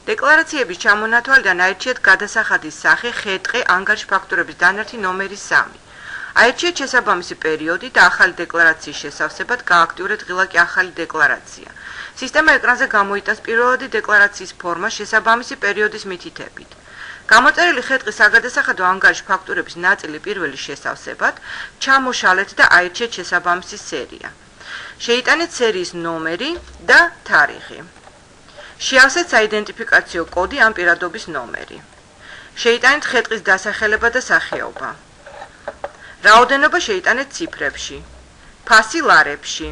დეკლარაციების ჩამონათვალიდან აირჩიეთ გადასახადის სახე, ხე-ტყე, ანგარიშ ფაქტურების დანართი ნომერი 3. აირჩიეთ შესაბამისი პერიოდი და ახალი დეკლარაციის შესავსებად გააქტიურეთ ღილაკი ახალი დეკლარაცია. სისტემა ეკრანზე გამოიტანს პირველადი დეკლარაციის ფორმა შესაბამისი პერიოდის მითითებით. გამოწერილი ხე-ტყის საგადასახადო ანგარიშ ფაქტურების ნაწილი პირველი შესავსებად ჩამოშალეთ და აირჩიეთ შესაბამისი სერია. შეიტანეთ სერიის ნომერი და თარიღი. შეავსეთ საიდენტიფიკაციო კოდი ან პირადობის ნომერი. შეიტანეთ ხე-ტყის დასახელება და სახეობა. რაოდენობა შეიტანეთ ციფრებში. ფასი ლარებში.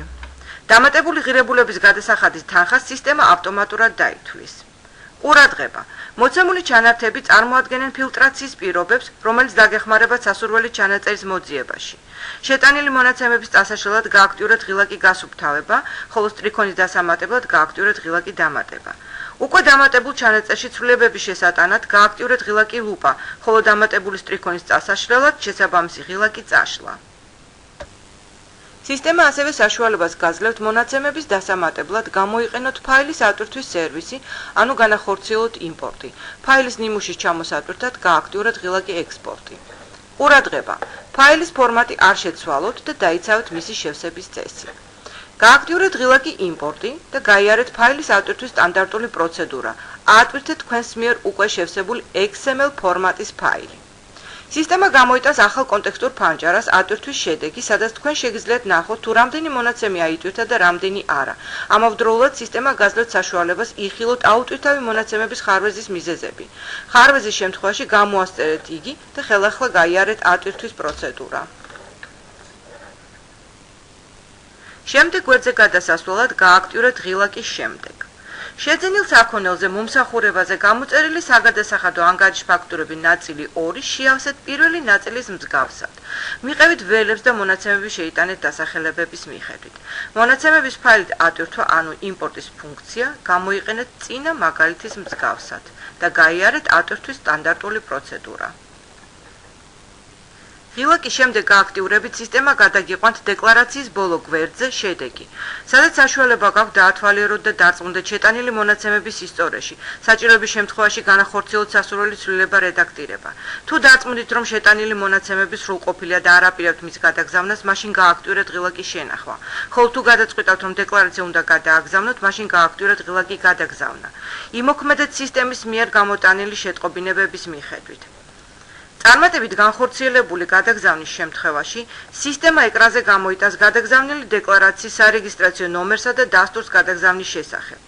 დამატებული ღირებულების გადასახადის თანხას სისტემა ავტომატურად დაითვლის. ყურადღება. მოცემული ჩანართები წარმოადგენენ ფილტრაციის პირობებს, რომელიც დაგეხმარებათ სასურველი ჩანაწერის მოძიებაში. შეტანილი მონაცემების წასაშლელად გააქტიურეთ ღილაკი გასუფთავება, ხოლო სტრიქონის დასამატებლად გააქტიურეთ ღილაკი დამატება. უკვე დამატებულ ჩანაწერში ცვლილებების შესატანად გააქტიურეთ ღილაკი ლუპა, ხოლო დამატებული სტრიქონის წასაშლელად შესაბამისი ღილაკი წაშლა. სისტემა ასევე საშუალებას გაძლევთ მონაცემების დასამატებლად გამოიყენოთ ფაილის ატვირთვის სერვისი, ანუ განახორციელოთ იმპორტი. ფაილის ნიმუშის ჩამოსატვირთად გააქტიურეთ ღილაკი ექსპორტი. ყურადღება. ფაილის ფორმატი არ შეცვალოთ და დაიცავთ მისი შევსების წესი. გააქტიურეთ ღილაკი იმპორტი და გაიარეთ ფაილის ატვირთვის სტანდარტული პროცედურა. აატვირთეთ თქვენს მიერ უკვე შევსებული XML ფორმატის ფაილი. სისტემა გამოიტანს ახალ კონტექსტურ ფანჯარას ატვირთვის შედეგი, სადაც თქვენ შეგიძლიათ ნახოთ, თუ რამდენი მონაცემი აიტვირთა და რამდენი არა. ამავდროულად სისტემა გაძლევთ საშუალებას იხილოთ აუტვირთავი მონაცემების ხარვეზის მიზეზები. ხარვეზის შემთხვევაში გამოასწერეთ იგი და ხელახლა გაიარეთ ატვირთვის პროცედურა. შემდეგ გვერდზე გადასასვლელად გააქტიურეთ ღილაკი შემდეგ. შეძენილ საქონელზე მომსახურებაზე გამოწერილი საგადასახადო ანგარიშ ფაქტურები ნაწილი 2 შეავსეთ პირველი ნაწილის მსგავსად. მიყევით ველებს და მონაცემები შეიტანეთ დასახელებების მიხედვით. მონაცემების ფაილით ატვირთვა, ანუ იმპორტის ფუნქცია, გამოიყენეთ წინა მაგალითის მსგავსად და გაიარეთ ატვირთვის სტანდარტული პროცედურა. ღილაკის შემდეგ გააქტიურებით სისტემა გადაგიყვანთ დეკლარაციის ბოლო გვერდზე შედეგი, სადაც საშუალება გაქვთ დაათვალიეროთ და დარწმუნდეთ შეტანილი მონაცემების ისტორიაში, საჭიროების შემთხვევაში განახორციელოთ სასურველი ცვლილება რედაქტირება. თუ დარწმუნდით, რომ შეტანილი მონაცემები სრულყოფილია და არ აპირებთ მის გადაგზავნას, მაშინ გააქტიურეთ ღილაკის შენახვა. ხოლო თუ გადაწყვიტავთ, რომ დეკლარაცია უნდა გადააგზავნოთ, მაშინ გააქტიურეთ ღილაკი გადაგზავნა. იმოქმედეთ სისტემის მიერ გამოტანილი შეტყობინებების მიხედვით. წარმატებით განხორციელებული გადაგზავნის შემთხვევაში სისტემა ეკრანზე გამოიტანს გადაგზავნილი დეკლარაციის სარეგისტრაციო ნომერსა და დასტურს გადაგზავნის შესახებ.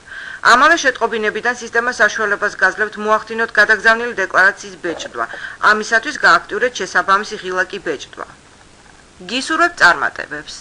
ამავე შეტყობინებიდან სისტემა საშუალებას გაძლევთ მოახდინოთ გადაგზავნილი დეკლარაციის ბეჭდვა. ამისათვის გააქტიურეთ შესაბამისი ღილაკი ბეჭდვა. გისურვებთ წარმატებებს.